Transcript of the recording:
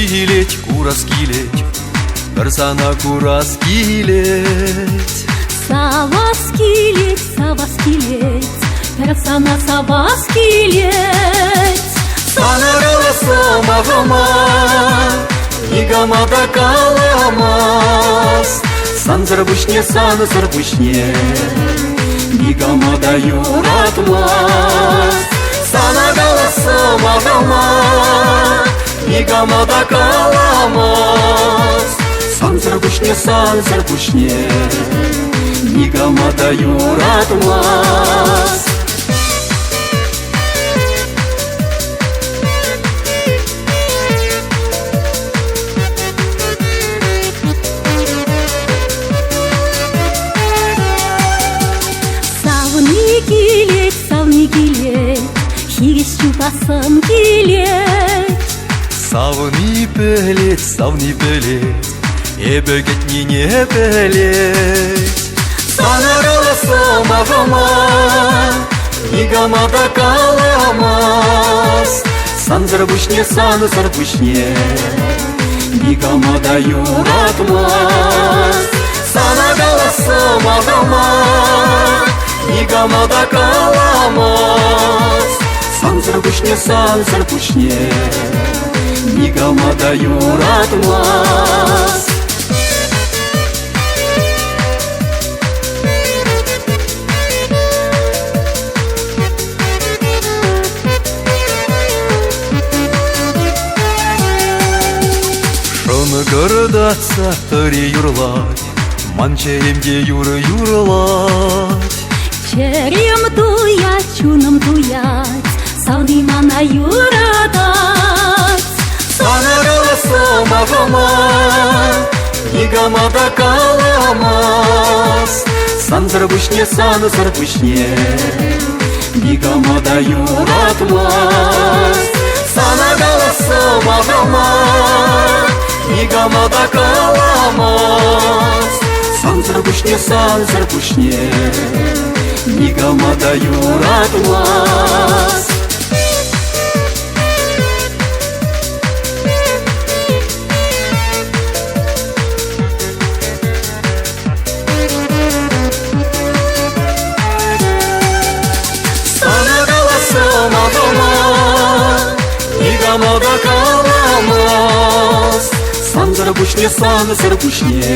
килеть, курас килеть, Дарсана курас килеть. Савас килеть, Дарсана савас килеть. Санарала самагама, Нигамада каламас, Сан зарбушне, сан зарбушне, Нигамада юратмас. Санагала самагама, Нигамада каламас, Сан зарбушне, Нигамада юратмас. Савны килеть, хигес чупасым килеть. Савны пелеть, Эбөгет не пелеть. Санарала самагама, Нигамада каламас, Сан зарбушне, Нигамада юратмас. Санагала самагама, Нигамада каламас, Сан зарбушне, Нигамада юратмас. Шоны гордатса тыре юрлать, Манчеремге юрлать. Черем туять, чуным туять, Савны мана юратать. Санарала самагама, Нигамада каламас, Сан зарбушне, Нигамада юратмас. Санагала самагама, Нигамада каламас, Сан зарбушне, Нигамада юратмас. Санагала самагама, Нигамада каламас, Сан зарбушне,